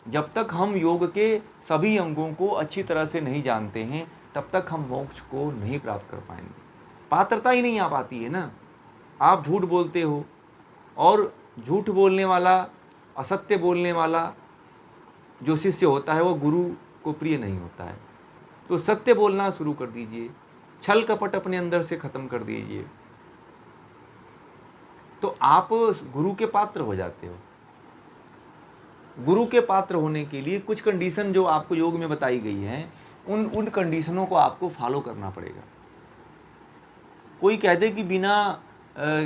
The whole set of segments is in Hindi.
जब तक हम योग के सभी अंगों को अच्छी तरह से नहीं जानते हैं तब तक हम मोक्ष को नहीं प्राप्त कर पाएंगे। पात्रता ही नहीं आ पाती है ना। आप झूठ बोलते हो और झूठ बोलने वाला, असत्य बोलने वाला जो शिष्य होता है वो गुरु को प्रिय नहीं होता है। तो सत्य बोलना शुरू कर दीजिए, छल कपट अपने अंदर से खत्म कर दीजिए, तो आप गुरु के पात्र हो जाते हो। गुरु के पात्र होने के लिए कुछ कंडीशन जो आपको योग में बताई गई है, उन कंडीशनों को आपको फॉलो करना पड़ेगा। कोई कह दे कि बिना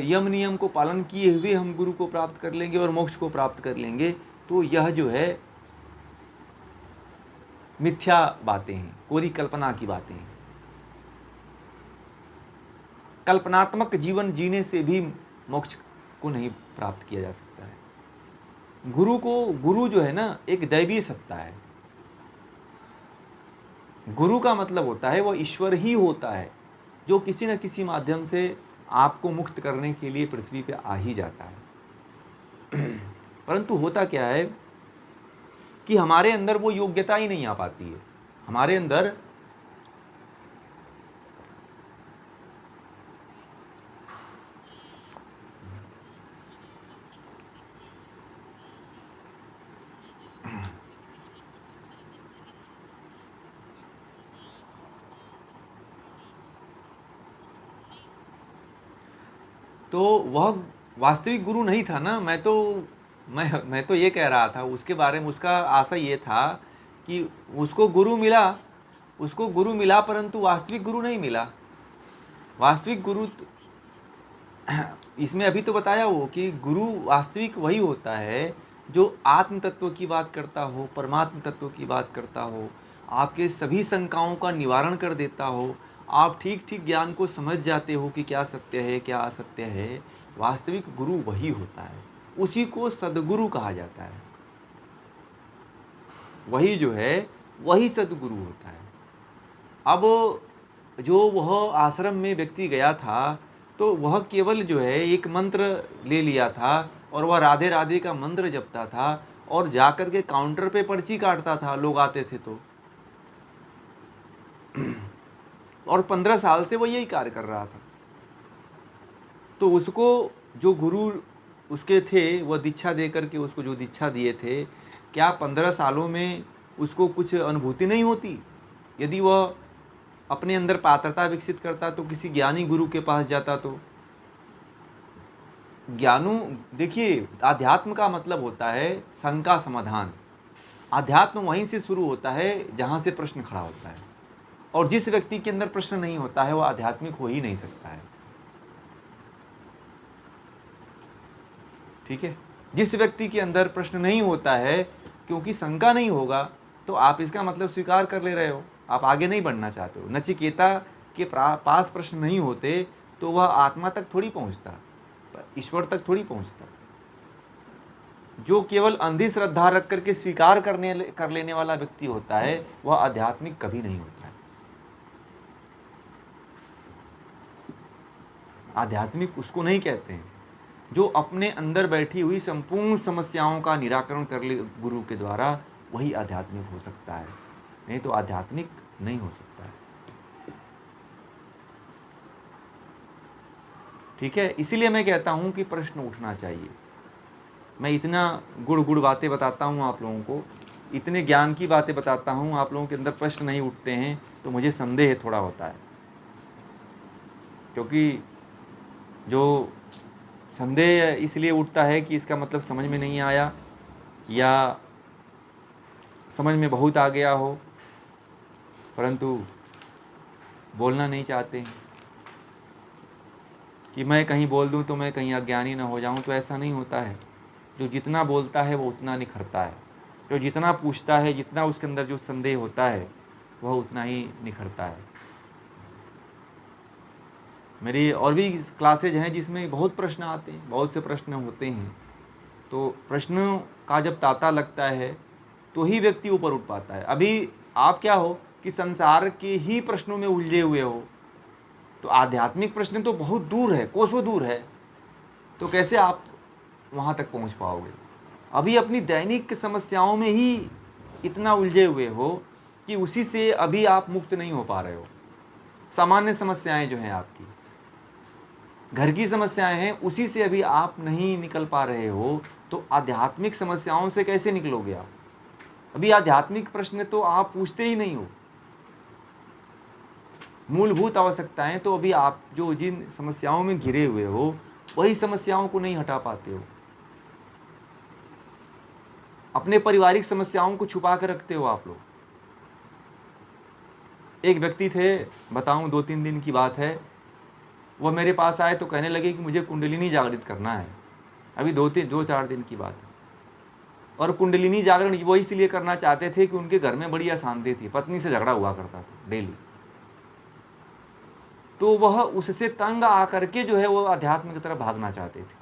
यम नियम को पालन किए हुए हम गुरु को प्राप्त कर लेंगे और मोक्ष को प्राप्त कर लेंगे, तो यह जो है मिथ्या बातें हैं, कोरी कल्पना की बातें हैं। कल्पनात्मक जीवन जीने से भी मोक्ष को नहीं प्राप्त किया जा सकता है। गुरु जो है ना, एक दैवीय सत्ता है। गुरु का मतलब होता है वो ईश्वर ही होता है जो किसी न किसी माध्यम से आपको मुक्त करने के लिए पृथ्वी पे आ ही जाता है। परंतु होता क्या है कि हमारे अंदर वो योग्यता ही नहीं आ पाती है। हमारे अंदर तो वह वास्तविक गुरु नहीं था ना। मैं तो ये कह रहा था उसके बारे में, उसका आशा ये था कि उसको गुरु मिला परंतु वास्तविक गुरु नहीं मिला। वास्तविक गुरु इसमें अभी तो बताया वो कि गुरु वास्तविक वही होता है जो आत्म तत्व की बात करता हो, परमात्म तत्व की बात करता हो, आपके सभी शंकाओं का निवारण कर देता हो, आप ठीक ठीक ज्ञान को समझ जाते हो कि क्या सत्य है क्या असत्य है। वास्तविक गुरु वही होता है, उसी को सद्गुरु कहा जाता है। वही जो है वही सद्गुरु होता है। अब जो वह आश्रम में व्यक्ति गया था तो वह केवल जो है एक मंत्र ले लिया था और वह राधे राधे का मंत्र जपता था और जाकर के काउंटर पे पर्ची काटता था, लोग आते थे तो। और 15 साल से वो यही कार्य कर रहा था। तो उसको जो गुरु उसके थे वह दीक्षा दे करके उसको जो दीक्षा दिए थे, क्या 15 सालों में उसको कुछ अनुभूति नहीं होती? यदि वह अपने अंदर पात्रता विकसित करता तो किसी ज्ञानी गुरु के पास जाता तो। देखिए, आध्यात्म का मतलब होता है शंका समाधान। आध्यात्म वहीं से शुरू होता है जहाँ से प्रश्न खड़ा होता है, और जिस व्यक्ति के अंदर प्रश्न नहीं होता है वह आध्यात्मिक हो ही नहीं सकता है। ठीक है, जिस व्यक्ति के अंदर प्रश्न नहीं होता है, क्योंकि शंका नहीं होगा तो आप इसका मतलब स्वीकार कर ले रहे हो, आप आगे नहीं बढ़ना चाहते हो। नचिकेता के पास प्रश्न नहीं होते तो वह आत्मा तक थोड़ी पहुंचता, ईश्वर तक थोड़ी पहुंचता। जो केवल अंधी श्रद्धा रख करके स्वीकार कर लेने वाला व्यक्ति होता है वह आध्यात्मिक कभी नहीं होता है। आध्यात्मिक उसको नहीं कहते हैं जो अपने अंदर बैठी हुई संपूर्ण समस्याओं का निराकरण कर ले गुरु के द्वारा, वही आध्यात्मिक हो सकता है, नहीं तो आध्यात्मिक नहीं हो सकता है। ठीक है, इसीलिए मैं कहता हूं कि प्रश्न उठना चाहिए। मैं इतना गुड़ बातें बताता हूं आप लोगों को, इतने ज्ञान की बातें बताता हूं, आप लोगों के अंदर प्रश्न नहीं उठते हैं तो मुझे संदेह थोड़ा होता है। क्योंकि जो संदेह इसलिए उठता है कि इसका मतलब समझ में नहीं आया या समझ में बहुत आ गया हो परंतु बोलना नहीं चाहते हैं कि मैं कहीं बोल दूं तो मैं कहीं अज्ञानी ना हो जाऊं। तो ऐसा नहीं होता है। जो जितना बोलता है वो उतना निखरता है, जो जितना पूछता है, जितना उसके अंदर जो संदेह होता है वह उतना ही निखरता है। मेरी और भी क्लासेज हैं जिसमें बहुत प्रश्न आते हैं, बहुत से प्रश्न होते हैं। तो प्रश्नों का जब तांता लगता है तो ही व्यक्ति ऊपर उठ पाता है। अभी आप क्या हो कि संसार के ही प्रश्नों में उलझे हुए हो, तो आध्यात्मिक प्रश्न तो बहुत दूर है, कोसों दूर है, तो कैसे आप वहाँ तक पहुँच पाओगे? अभी अपनी दैनिक समस्याओं में ही इतना उलझे हुए हो कि उसी से अभी आप मुक्त नहीं हो पा रहे हो। सामान्य समस्याएं जो हैं आपकी, घर की समस्याएं हैं, उसी से अभी आप नहीं निकल पा रहे हो, तो आध्यात्मिक समस्याओं से कैसे निकलोगे आप? अभी आध्यात्मिक प्रश्न तो आप पूछते ही नहीं हो। मूलभूत आवश्यकताएं तो अभी आप जो जिन समस्याओं में घिरे हुए हो, वही समस्याओं को नहीं हटा पाते हो। अपने पारिवारिक समस्याओं को छुपा कर रखते हो आप लोग। एक व्यक्ति थे, बताऊं, 2-3 दिन की बात है, वह मेरे पास आए तो कहने लगे कि मुझे कुंडलिनी जागृत करना है। अभी 2-4 दिन की बात है। और कुंडलिनी जागरण वो इसलिए करना चाहते थे कि उनके घर में बड़ी अशांति थी, पत्नी से झगड़ा हुआ करता था डेली। तो वह उससे तंग आकर के जो है वो अध्यात्म की तरफ भागना चाहते थे,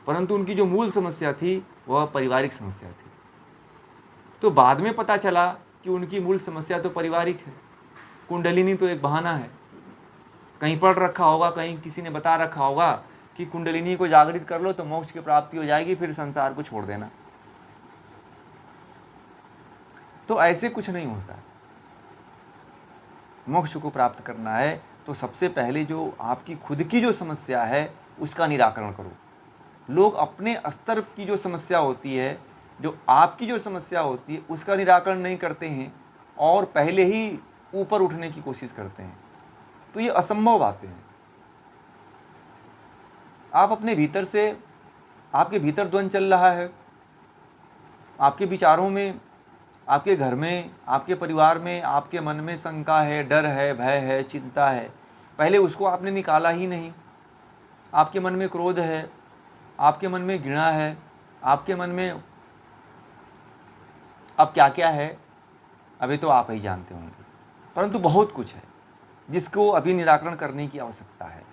परंतु उनकी जो मूल समस्या थी वह पारिवारिक समस्या थी। तो बाद में पता चला कि उनकी मूल समस्या तो पारिवारिक है, कुंडलिनी तो एक बहाना है। कहीं पढ़ रखा होगा, कहीं किसी ने बता रखा होगा कि कुंडलिनी को जागृत कर लो तो मोक्ष की प्राप्ति हो जाएगी, फिर संसार को छोड़ देना। तो ऐसे कुछ नहीं होता। मोक्ष को प्राप्त करना है तो सबसे पहले जो आपकी खुद की जो समस्या है उसका निराकरण करो। लोग अपने स्तर की जो समस्या होती है, जो आपकी जो समस्या होती है, उसका निराकरण नहीं करते हैं और पहले ही ऊपर उठने की कोशिश करते हैं। तो ये असंभव बातें हैं। आप अपने भीतर से, आपके भीतर द्वंद्व चल रहा है, आपके विचारों में, आपके घर में, आपके परिवार में, आपके मन में शंका है, डर है, भय है, चिंता है, पहले उसको आपने निकाला ही नहीं। आपके मन में क्रोध है, आपके मन में घृणा है, आपके मन में अब क्या क्या है, अभी तो आप ही जानते होंगे, परंतु बहुत कुछ है जिसको अभी निराकरण करने की आवश्यकता है।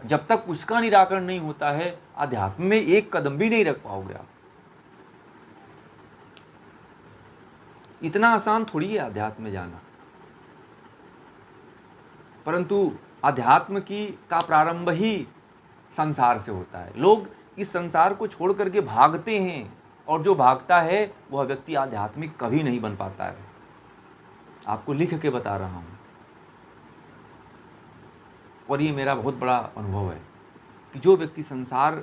जब तक उसका निराकरण नहीं होता है, अध्यात्म में एक कदम भी नहीं रख पाओगे आप। इतना आसान थोड़ी है अध्यात्म में जाना। परंतु अध्यात्म का प्रारंभ ही संसार से होता है। लोग इस संसार को छोड़ करके भागते हैं, और जो भागता है वह व्यक्ति आध्यात्मिक कभी नहीं बन पाता है। आपको लिख के बता रहा हूं, और ये मेरा बहुत बड़ा अनुभव है कि जो व्यक्ति संसार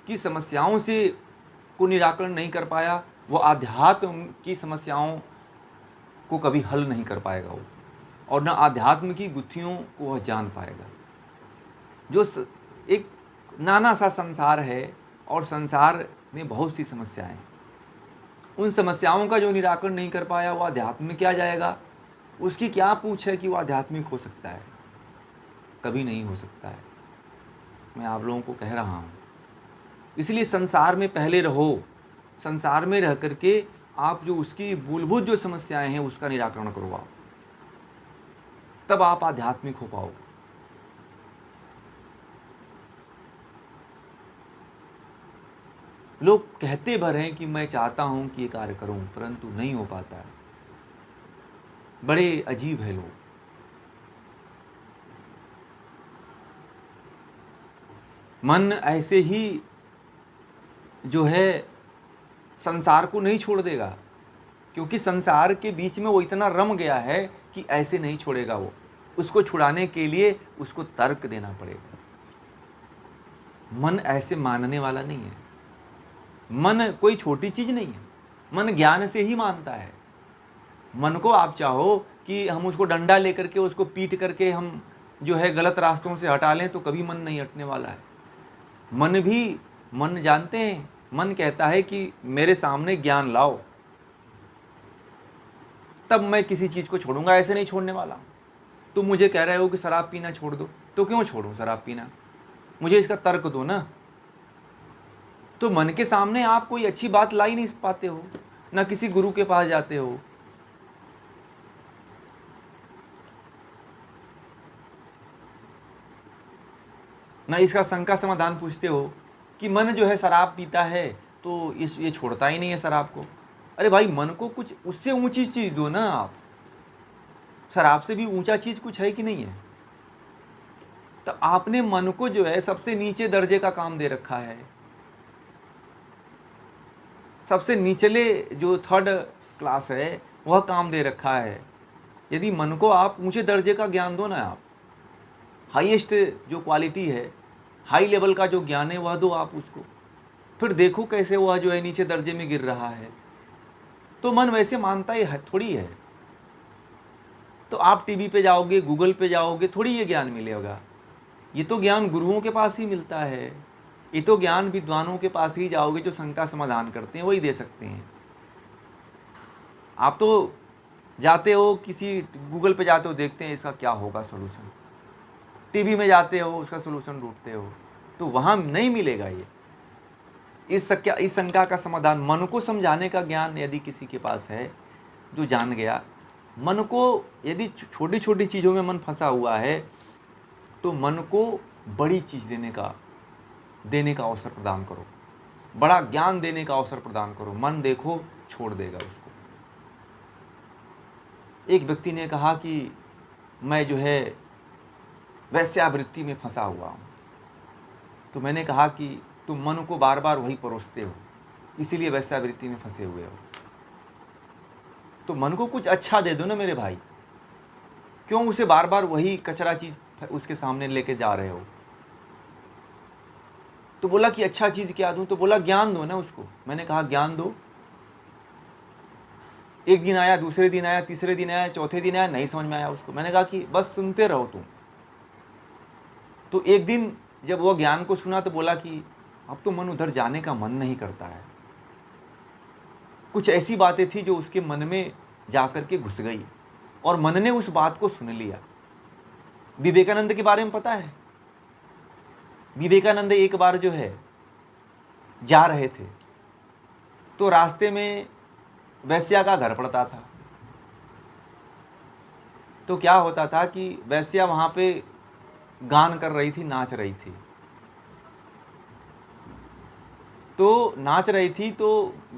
की समस्याओं से को निराकरण नहीं कर पाया, वह आध्यात्म की समस्याओं को कभी हल नहीं कर पाएगा वो, और न आध्यात्म की गुत्थियों को वह जान पाएगा। जो एक नाना सा संसार है, और संसार में बहुत सी समस्याएं, उन समस्याओं का जो निराकरण नहीं कर पाया वो आध्यात्म में क्या जाएगा? उसकी क्या पूछ है कि वो आध्यात्मिक हो सकता है? कभी नहीं हो सकता है। मैं आप लोगों को कह रहा हूँ, इसलिए संसार में पहले रहो। संसार में रह करके आप जो उसकी मूलभूत जो समस्याएं हैं उसका निराकरण करो आप, तब आप आध्यात्मिक हो पाओगे। लोग कहते भर हैं कि मैं चाहता हूं कि ये कार्य करूं, परंतु नहीं हो पाता है। बड़े अजीब है लोग। मन ऐसे ही जो है संसार को नहीं छोड़ देगा, क्योंकि संसार के बीच में वो इतना रम गया है कि ऐसे नहीं छोड़ेगा वो। उसको छुड़ाने के लिए उसको तर्क देना पड़ेगा। मन ऐसे मानने वाला नहीं है। मन कोई छोटी चीज नहीं है। मन ज्ञान से ही मानता है। मन को आप चाहो कि हम उसको डंडा लेकर के उसको पीट करके हम जो है गलत रास्तों से हटा लें, तो कभी मन नहीं हटने वाला है। मन जानते हैं, मन कहता है कि मेरे सामने ज्ञान लाओ, तब मैं किसी चीज को छोड़ूंगा, ऐसे नहीं छोड़ने वाला। तुम मुझे कह रहे हो कि शराब पीना छोड़ दो, तो क्यों छोड़ूं शराब पीना? मुझे इसका तर्क दो ना। तो मन के सामने आप कोई अच्छी बात ला ही नहीं पाते हो, ना किसी गुरु के पास जाते हो। ना इसका शंका समाधान पूछते हो कि मन जो है शराब पीता है तो ये छोड़ता ही नहीं है शराब को। अरे भाई, मन को कुछ उससे ऊंची चीज दो ना आप। शराब से भी ऊंचा चीज कुछ है कि नहीं है? तो आपने मन को जो है सबसे नीचे दर्जे का काम दे रखा है। सबसे निचले जो थर्ड क्लास है वह काम दे रखा है। यदि मन को आप ऊंचे दर्जे का ज्ञान दो ना, आप हाईएस्ट जो क्वालिटी है, हाई लेवल का जो ज्ञान है वह दो आप उसको, फिर देखो कैसे वह जो है नीचे दर्जे में गिर रहा है। तो मन वैसे मानता ही है थोड़ी है। तो आप टीवी पे जाओगे, गूगल पे जाओगे, थोड़ी ये ज्ञान मिलेगा। ये तो ज्ञान गुरुओं के पास ही मिलता है। ये तो ज्ञान विद्वानों के पास ही जाओगे जो शंका समाधान करते हैं, वही दे सकते हैं। आप तो जाते हो किसी गूगल पे जाते हो, देखते हैं इसका क्या होगा सोल्यूशन, टीवी में जाते हो उसका सोल्यूशन ढूंढते हो, तो वहाँ नहीं मिलेगा ये। इस शंका का समाधान, मन को समझाने का ज्ञान यदि किसी के पास है जो जान गया, मन को यदि छोटी छोटी चीज़ों में मन फंसा हुआ है तो मन को बड़ी चीज़ देने का अवसर प्रदान करो, बड़ा ज्ञान देने का अवसर प्रदान करो। मन देखो छोड़ देगा उसको। एक व्यक्ति ने कहा कि मैं जो है वैश्यावृत्ति में फंसा हुआ हूँ। तो मैंने कहा कि तुम मन को बार बार वही परोसते हो, इसीलिए वैश्यावृत्ति में फंसे हुए हो। तो मन को कुछ अच्छा दे दो ना मेरे भाई, क्यों उसे बार बार वही कचरा चीज़ उसके सामने लेके जा रहे हो। तो बोला कि अच्छा चीज़ क्या दूं? तो बोला ज्ञान दो ना उसको। मैंने कहा ज्ञान दो। एक दिन आया, दूसरे दिन आया, तीसरे दिन आया, चौथे दिन आया, नहीं समझ में आया उसको। मैंने कहा कि बस सुनते रहो तुम। तो एक दिन जब वो ज्ञान को सुना तो बोला कि अब तो मन उधर जाने का मन नहीं करता है। कुछ ऐसी बातें थी जो उसके मन में जाकर के घुस गई और मन ने उस बात को सुन लिया। विवेकानंद के बारे में पता है? विवेकानंद एक बार जो है जा रहे थे तो रास्ते में वैश्या का घर पड़ता था। तो क्या होता था कि वैश्या वहाँ पे गान कर रही थी, नाच रही थी। तो नाच रही थी तो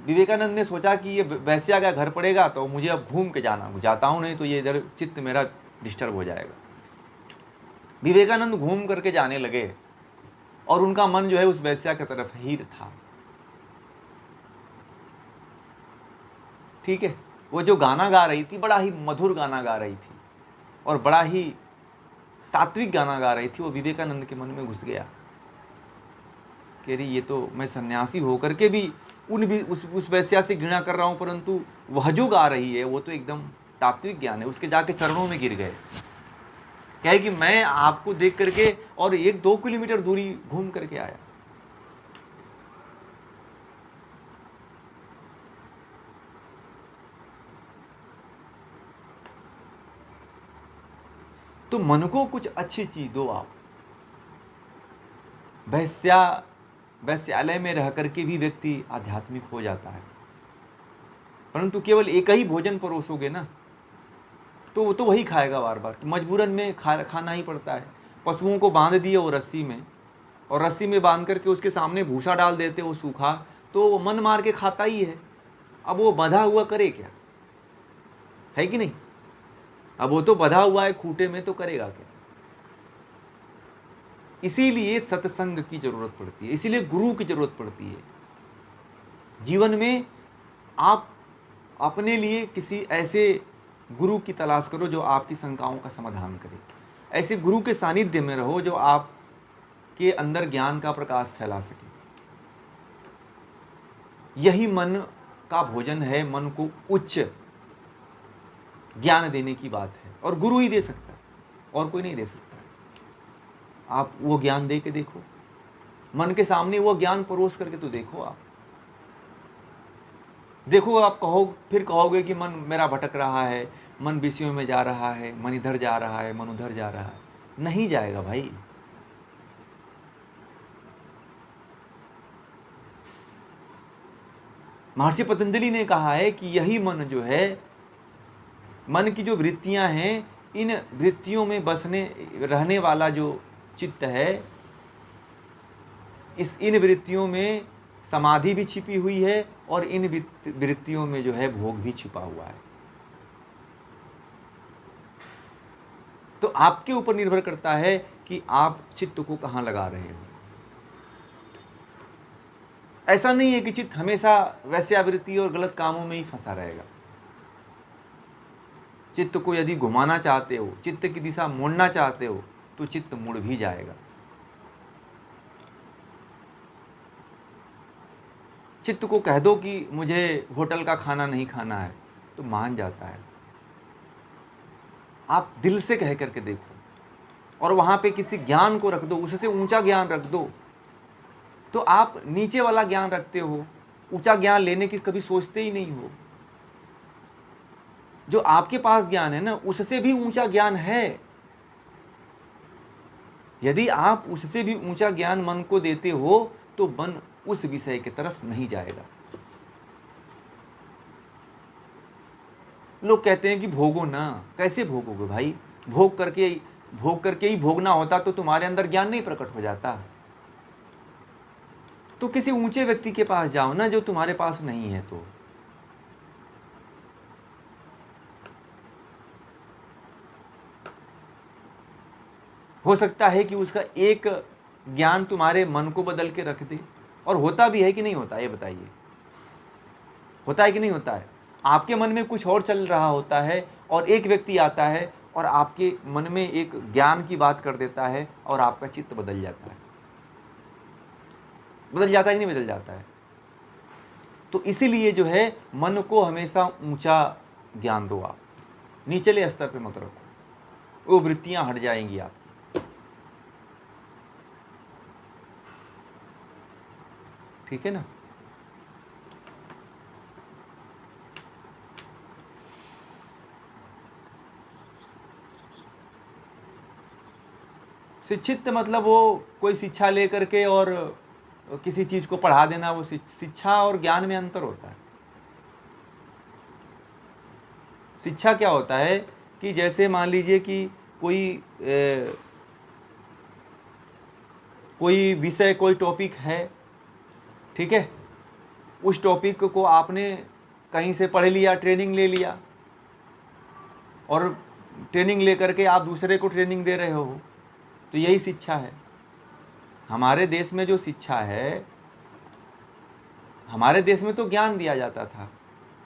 विवेकानंद ने सोचा कि ये वैश्या का घर पड़ेगा तो मुझे अब घूम के जाता हूँ, नहीं तो ये इधर चित्त मेरा डिस्टर्ब हो जाएगा। विवेकानंद घूम करके जाने लगे और उनका मन जो है उस वैश्या की तरफ ही था। ठीक है, वो जो गाना गा रही थी बड़ा ही मधुर गाना गा रही थी और बड़ा ही तात्विक गाना गा रही थी। वो विवेकानंद के मन में घुस गया कि अरे ये तो मैं सन्यासी होकर के भी उस वैश्या से घृणा कर रहा हूँ, परंतु वह जो गा रही है वो तो एकदम तात्विक ज्ञान है। उसके जाके चरणों में गिर गए, कहे कि मैं आपको देख करके और 1-2 किलोमीटर दूरी घूम करके आया। तो मन को कुछ अच्छी चीज दो आप। वैश्यालय में रह करके भी व्यक्ति आध्यात्मिक हो जाता है, परंतु केवल एक ही भोजन परोसोगे ना तो वो तो वही खाएगा बार बार। तो मजबूरन में खाना ही पड़ता है। पशुओं को बांध दिए वो रस्सी में, और रस्सी में बांध करके उसके सामने भूसा डाल देते वो सूखा, तो वो मन मार के खाता ही है। अब वो बंधा हुआ करे क्या, है कि नहीं? अब वो तो बंधा हुआ है खूंटे में, तो करेगा क्या? इसीलिए सत्संग की जरूरत पड़ती है, इसीलिए गुरु की जरूरत पड़ती है। जीवन में आप अपने लिए किसी ऐसे गुरु की तलाश करो जो आपकी शंकाओं का समाधान करे। ऐसे गुरु के सानिध्य में रहो जो आपके अंदर ज्ञान का प्रकाश फैला सके। यही मन का भोजन है, मन को उच्च ज्ञान देने की बात है, और गुरु ही दे सकता है, और कोई नहीं दे सकता। आप वो ज्ञान दे के देखो, मन के सामने वो ज्ञान परोस करके तो देखो। आप देखो, आप फिर कहोगे कि मन मेरा भटक रहा है, मन विषयों में जा रहा है, मन इधर जा रहा है, मन उधर जा रहा है। नहीं जाएगा भाई। महर्षि पतंजलि ने कहा है कि यही मन जो है, मन की जो वृत्तियां हैं, इन वृत्तियों में रहने वाला जो चित्त है, इन वृत्तियों में समाधि भी छिपी हुई है और इन वृत्तियों में जो है भोग भी छिपा हुआ है। तो आपके ऊपर निर्भर करता है कि आप चित्त को कहाँ लगा रहे हो। ऐसा नहीं है कि चित्त हमेशा वैश्यावृत्ति और गलत कामों में ही फंसा रहेगा। चित्त को यदि घुमाना चाहते हो, चित्त की दिशा मोड़ना चाहते हो, तो चित्त मुड़ भी जाएगा। चित्त को कह दो कि मुझे होटल का खाना नहीं खाना है, तो मान जाता है। आप दिल से कह करके देखो, और वहां पे किसी ज्ञान को रख दो, उससे ऊंचा ज्ञान रख दो, तो आप नीचे वाला ज्ञान रखते हो, ऊंचा ज्ञान लेने की कभी सोचते ही नहीं हो। जो आपके पास ज्ञान है ना, उससे भी ऊंचा ज्ञान है। यदि आप उससे भी ऊंचा ज्ञान मन को देते हो, तो मन उस विषय की तरफ नहीं जाएगा। लोग कहते हैं कि भोगो ना। कैसे भोगोगे भाई? भोग करके ही भोगना होता तो तुम्हारे अंदर ज्ञान नहीं प्रकट हो जाता। तो किसी ऊंचे व्यक्ति के पास जाओ ना, जो तुम्हारे पास नहीं है। तो हो सकता है कि उसका एक ज्ञान तुम्हारे मन को बदल के रख दे। और होता भी है कि नहीं होता, ये बताइए। होता है कि नहीं होता है? आपके मन में कुछ और चल रहा होता है, और एक व्यक्ति आता है और आपके मन में एक ज्ञान की बात कर देता है, और आपका चित्त बदल जाता है। बदल जाता है कि नहीं बदल जाता है? तो इसीलिए जो है, मन को हमेशा ऊंचा ज्ञान दो। आप नीचले स्तर पे मत रखो, वो वृत्तियां हट जाएंगी आप। ठीक है ना? शिक्षित मतलब वो कोई शिक्षा लेकर के और किसी चीज को पढ़ा देना। वो शिक्षा और ज्ञान में अंतर होता है। शिक्षा क्या होता है कि जैसे मान लीजिए कि कोई विषय, कोई टॉपिक है, ठीक है, उस टॉपिक को आपने कहीं से पढ़ लिया, ट्रेनिंग ले लिया, और ट्रेनिंग लेकर के आप दूसरे को ट्रेनिंग दे रहे हो, तो यही शिक्षा है। हमारे देश में जो शिक्षा है, हमारे देश में तो ज्ञान दिया जाता था।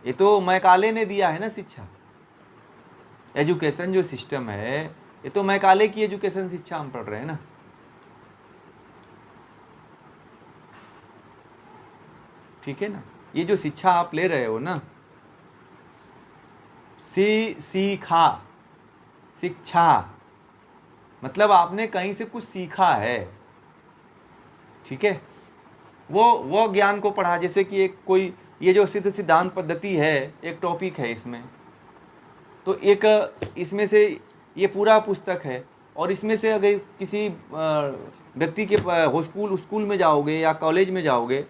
ये तो मैकाले ने दिया है ना शिक्षा। एजुकेशन जो सिस्टम है, ये तो मैकाले की एजुकेशन शिक्षा हम पढ़ रहे हैं ना। ठीक है ना? ये जो शिक्षा आप ले रहे हो ना, सीखा, शिक्षा मतलब आपने कहीं से कुछ सीखा है। ठीक है? वो ज्ञान को पढ़ा। जैसे कि एक कोई ये जो सिद्ध सिद्धांत पद्धति है, एक टॉपिक है इसमें, तो एक इसमें से ये पूरा पुस्तक है, और इसमें से अगर किसी व्यक्ति के स्कूल में जाओगे या कॉलेज में जाओगे,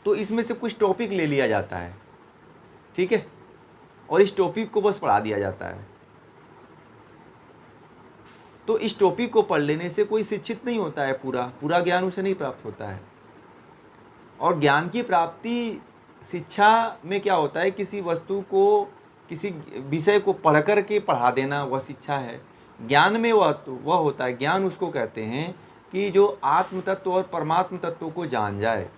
तो इसमें से कुछ टॉपिक ले लिया जाता है। ठीक है? और इस टॉपिक को बस पढ़ा दिया जाता है। तो इस टॉपिक को पढ़ लेने से कोई शिक्षित नहीं होता है। पूरा ज्ञान उसे नहीं प्राप्त होता है। और ज्ञान की प्राप्ति शिक्षा में क्या होता है? किसी वस्तु को, किसी विषय को पढ़ कर के पढ़ा देना, वह शिक्षा है। ज्ञान में वह होता है, ज्ञान उसको कहते हैं कि जो आत्म तत्व और परमात्म तत्व को जान जाए,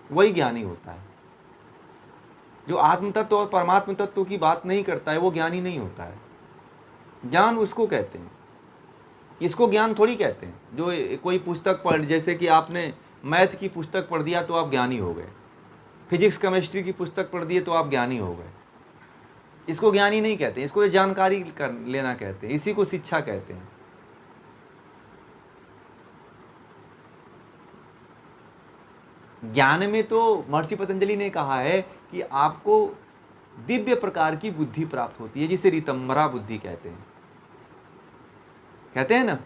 वही ज्ञानी होता है। जो आत्म तत्व और परमात्म तत्व की बात नहीं करता है, वो ज्ञानी नहीं होता है। ज्ञान उसको कहते हैं, इसको ज्ञान थोड़ी कहते हैं। जो कोई पुस्तक पढ़, जैसे कि आपने मैथ की पुस्तक पढ़ दिया तो आप ज्ञानी हो गए, फिजिक्स केमिस्ट्री की पुस्तक पढ़ दिए तो आप ज्ञानी हो गए। इसको ज्ञानी नहीं कहते, इसको जानकारी कर लेना कहते हैं, इसी को शिक्षा कहते हैं। ज्ञान में तो महर्षि पतंजलि ने कहा है कि आपको दिव्य प्रकार की बुद्धि प्राप्त होती है, जिसे ऋतंभरा बुद्धि कहते हैं ना।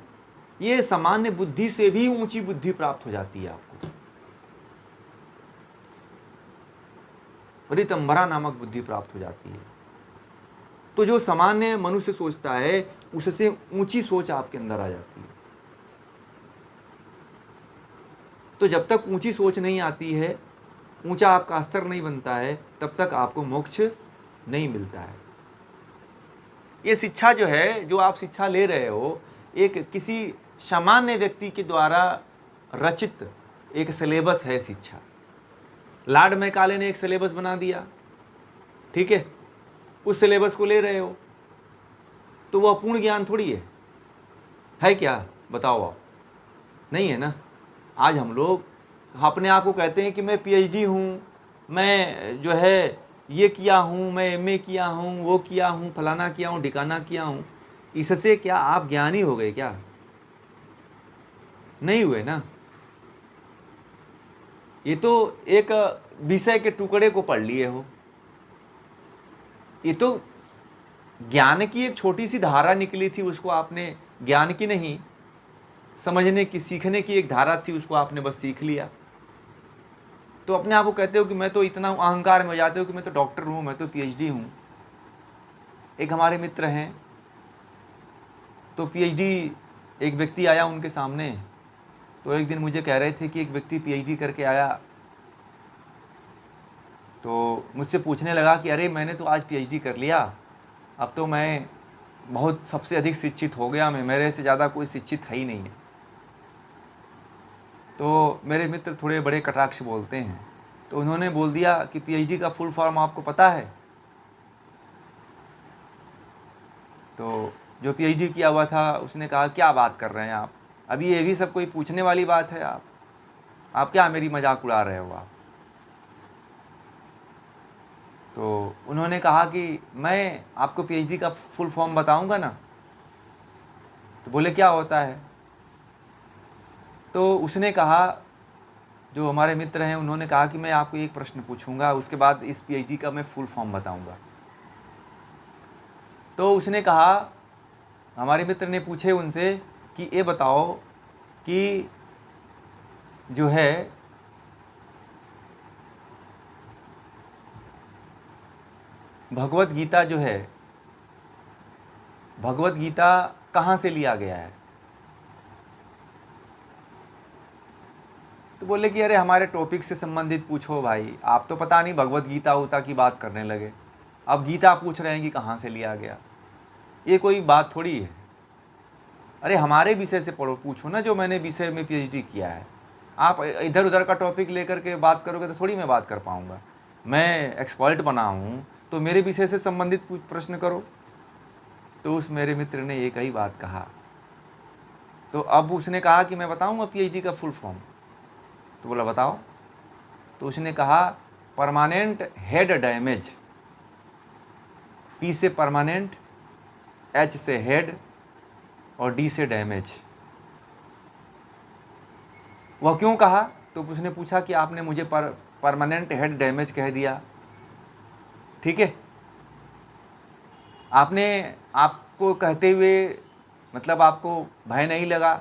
ये सामान्य बुद्धि से भी ऊंची बुद्धि प्राप्त हो जाती है आपको। ऋतंभरा नामक बुद्धि प्राप्त हो जाती है। तो जो सामान्य मनुष्य सोचता है, उससे ऊंची सोच आपके अंदर आ जाती है। तो जब तक ऊंची सोच नहीं आती है, ऊंचा आपका स्तर नहीं बनता है, तब तक आपको मोक्ष नहीं मिलता है। ये शिक्षा जो है, जो आप शिक्षा ले रहे हो, एक किसी सामान्य व्यक्ति के द्वारा रचित एक सिलेबस है शिक्षा। लॉर्ड मैकाले ने एक सिलेबस बना दिया, ठीक है, उस सिलेबस को ले रहे हो, तो वह पूर्ण ज्ञान थोड़ी है क्या? बताओ आप, नहीं है ना। आज हम लोग अपने आप को कहते हैं कि मैं पीएचडी हूँ, मैं जो है ये किया हूँ, मैं एमए किया हूँ, वो किया हूँ, फलाना किया हूँ, ढिकाना किया हूँ। इससे क्या आप ज्ञानी हो गए क्या? नहीं हुए ना। ये तो एक विषय के टुकड़े को पढ़ लिए हो। ये तो ज्ञान की एक छोटी सी धारा निकली थी, उसको आपने, ज्ञान की नहीं, समझने की, सीखने की एक धारा थी, उसको आपने बस सीख लिया। तो अपने आप को कहते हो कि मैं तो इतना अहंकार में हो जाते हो कि मैं तो डॉक्टर हूँ, मैं तो पीएचडी हूँ। एक हमारे मित्र हैं, तो पीएचडी, एक व्यक्ति आया उनके सामने, तो एक दिन मुझे कह रहे थे कि एक व्यक्ति पीएचडी करके आया, तो मुझसे पूछने लगा कि अरे मैंने तो आज पीएचडी कर लिया, अब तो मैं बहुत सबसे अधिक शिक्षित हो गया, मैं, मेरे से ज़्यादा कोई शिक्षित है ही नहीं है। तो मेरे मित्र थोड़े बड़े कटाक्ष बोलते हैं, तो उन्होंने बोल दिया कि पीएचडी का फुल फॉर्म आपको पता है? तो जो पीएचडी किया हुआ था उसने कहा क्या बात कर रहे हैं आप, अभी ये भी सब कोई पूछने वाली बात है? आप क्या मेरी मजाक उड़ा रहे हो आप? तो उन्होंने कहा कि मैं आपको पीएचडी का फुल फॉर्म बताऊंगा ना। तो बोले क्या होता है? तो उसने कहा, जो हमारे मित्र हैं उन्होंने कहा कि मैं आपको एक प्रश्न पूछूंगा, उसके बाद इस पीएचडी का मैं फुल फॉर्म बताऊंगा। तो उसने कहा, हमारे मित्र ने पूछे उनसे कि ये बताओ कि जो है भगवत गीता जो है, भगवत गीता कहाँ से लिया गया है? तो बोले कि अरे हमारे टॉपिक से संबंधित पूछो भाई, आप तो पता नहीं भगवत गीता उता की बात करने लगे, अब गीता पूछ रहे हैं कि कहाँ से लिया गया। ये कोई बात थोड़ी है। अरे हमारे विषय से पढ़ो, पूछो ना, जो मैंने विषय में पीएचडी किया है। आप इधर उधर का टॉपिक लेकर के बात करोगे तो थोड़ी मैं बात कर पाऊँगा। मैं एक्सपर्ट बना हूँ तो मेरे विषय से संबंधित प्रश्न करो। तो उस मेरे मित्र ने एक ही बात कहा। तो अब उसने कहा कि मैं बताऊँगा पीएचडी का फुल फॉर्म। तो बोला बताओ। तो उसने कहा परमानेंट हेड डैमेज, पी से परमानेंट, एच से हेड और डी से डैमेज। वह क्यों कहा? तो उसने पूछा कि आपने मुझे परमानेंट हेड डैमेज कह दिया, ठीक है, आपने, आपको कहते हुए मतलब आपको भय नहीं लगा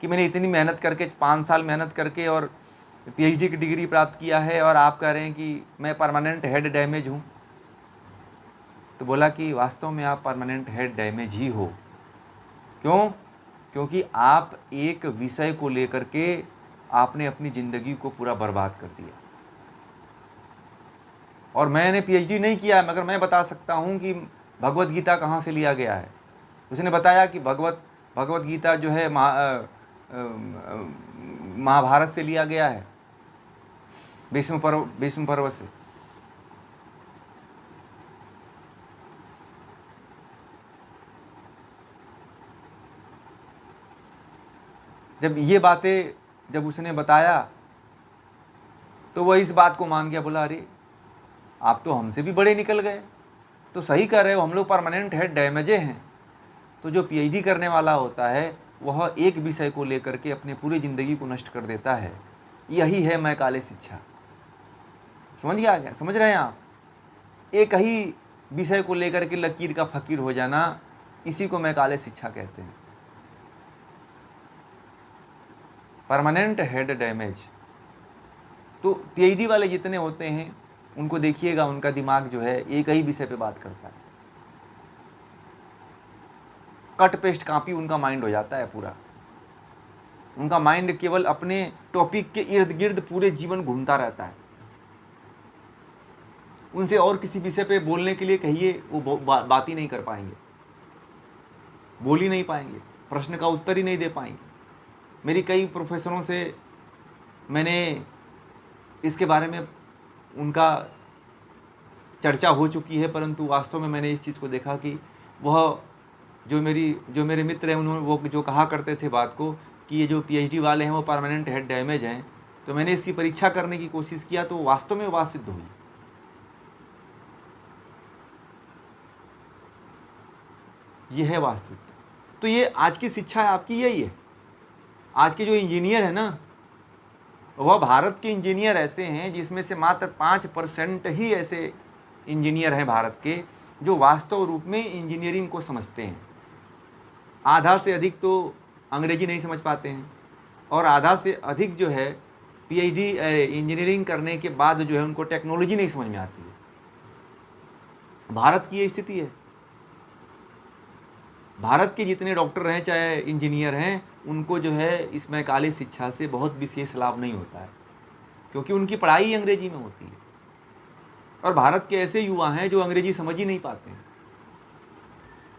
कि मैंने इतनी मेहनत करके, 5 साल मेहनत करके और पीएचडी की डिग्री प्राप्त किया है और आप कह रहे हैं कि मैं परमानेंट हेड डैमेज हूँ? तो बोला कि वास्तव में आप परमानेंट हेड डैमेज ही हो। क्यों? क्योंकि आप एक विषय को लेकर के आपने अपनी ज़िंदगी को पूरा बर्बाद कर दिया। और मैंने पीएचडी नहीं किया है, मगर मैं बता सकता हूँ कि भगवत गीता कहाँ से लिया गया है। उसने बताया कि भगवत गीता जो है महाभारत से लिया गया है, भीष्म पर्व से। जब ये बातें जब उसने बताया तो वह इस बात को मान गया, बोला अरे आप तो हमसे भी बड़े निकल गए, तो सही कह रहे हो, हम लोग परमानेंट हेड डैमेजे हैं। तो जो पीएचडी करने वाला होता है वह एक विषय को लेकर के अपनी पूरी ज़िंदगी को नष्ट कर देता है। यही है मैकाले शिक्षा। समझ गया? समझ रहे हैं आप? एक ही विषय को लेकर के लकीर का फकीर हो जाना, इसी को मैकाले शिक्षा कहते हैं, परमानेंट हेड डैमेज। तो पीएचडी वाले जितने होते हैं उनको देखिएगा, उनका दिमाग जो है एक ही विषय पे बात करता है, कट पेस्ट कॉपी उनका माइंड हो जाता है पूरा। उनका माइंड केवल अपने टॉपिक के इर्द गिर्द पूरे जीवन घूमता रहता है। उनसे और किसी विषय पे बोलने के लिए कहिए, वो बात ही नहीं कर पाएंगे, बोल ही नहीं पाएंगे, प्रश्न का उत्तर ही नहीं दे पाएंगे। मेरी कई प्रोफेसरों से मैंने इसके बारे में उनका चर्चा हो चुकी है, परंतु वास्तव में मैंने इस चीज़ को देखा कि वह जो मेरे मित्र हैं उन्होंने वो जो कहा करते थे बात को कि ये जो पीएचडी वाले हैं वो परमानेंट हेड डैमेज हैं, तो मैंने इसकी परीक्षा करने की कोशिश किया तो वास्तव में बात सिद्ध हुई। ये है वास्तविकता। तो ये आज की शिक्षा आपकी यही है। आज के जो इंजीनियर है ना, वह भारत के इंजीनियर ऐसे हैं जिसमें से मात्र 5% ही ऐसे इंजीनियर हैं भारत के जो वास्तव रूप में इंजीनियरिंग को समझते हैं। आधा से अधिक तो अंग्रेजी नहीं समझ पाते हैं और आधा से अधिक जो है पीएचडी इंजीनियरिंग करने के बाद जो है उनको टेक्नोलॉजी नहीं समझ में आती है। भारत की ये स्थिति है। भारत के जितने डॉक्टर हैं चाहे इंजीनियर हैं, उनको जो है इस मैकाले शिक्षा से बहुत विशेष लाभ नहीं होता है, क्योंकि उनकी पढ़ाई अंग्रेजी में होती है। और भारत के ऐसे युवा हैं जो अंग्रेजी समझ ही नहीं पाते हैं।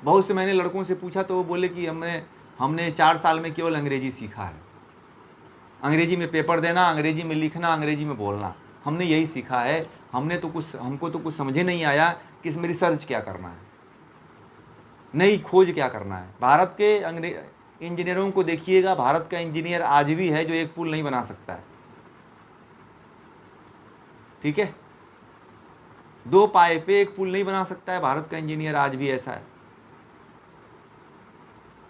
बहुत से मैंने लड़कों से पूछा तो वो बोले कि हमने 4 साल में केवल अंग्रेजी सीखा है। अंग्रेजी में पेपर देना, अंग्रेजी में लिखना, अंग्रेजी में बोलना, हमने यही सीखा है। हमको तो कुछ समझे नहीं आया कि इसमें रिसर्च क्या करना है, नई खोज क्या करना है। भारत के इंजीनियरों को देखिएगा, भारत का इंजीनियर आज भी है जो एक पुल नहीं बना सकता है। ठीक है, 2 पाए पे एक पुल नहीं बना सकता है भारत का इंजीनियर, आज भी ऐसा है।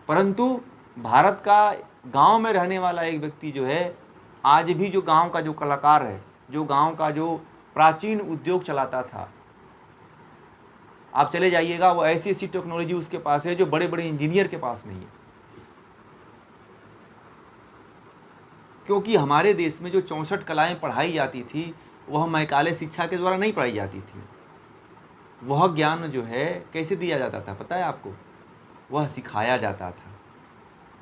परंतु भारत का गांव में रहने वाला एक व्यक्ति जो है, आज भी जो गांव का जो कलाकार है, जो गांव का जो प्राचीन उद्योग चलाता था, आप चले जाइएगा, वो ऐसी ऐसी टेक्नोलॉजी उसके पास है जो बड़े बड़े इंजीनियर के पास नहीं है। क्योंकि हमारे देश में जो 64 कलाएं पढ़ाई जाती थी वह मैकाले शिक्षा के द्वारा नहीं पढ़ाई जाती थी। वह ज्ञान जो है कैसे दिया जाता था पता है आपको? वह सिखाया जाता था,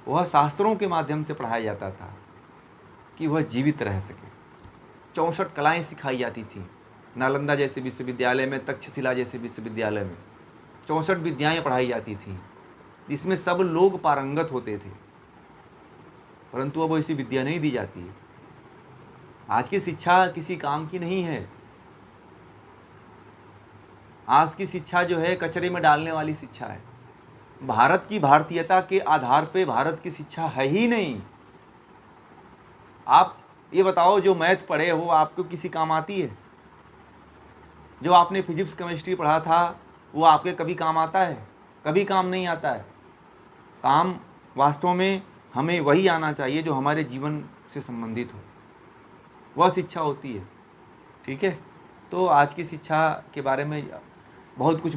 वह शास्त्रों के माध्यम से पढ़ाया जाता था कि वह जीवित रह सके। 64 कलाएं सिखाई जाती थी। नालंदा जैसे विश्वविद्यालय में, तक्षशिला जैसे विश्वविद्यालय में 64 विद्याएं पढ़ाई जाती थी, जिसमें सब लोग पारंगत होते थे। परंतु अब ऐसी विद्या नहीं दी जाती है। आज की शिक्षा किसी काम की नहीं है। आज की शिक्षा जो है कचरे में डालने वाली शिक्षा है। भारत की भारतीयता के आधार पे भारत की शिक्षा है ही नहीं। आप ये बताओ, जो मैथ पढ़े हो आपको किसी काम आती है? जो आपने फिजिक्स केमिस्ट्री पढ़ा था वो आपके कभी काम आता है? कभी काम नहीं आता है। काम वास्तव में हमें वही आना चाहिए जो हमारे जीवन से संबंधित हो, वह शिक्षा होती है। ठीक है, तो आज की शिक्षा के बारे में बहुत कुछ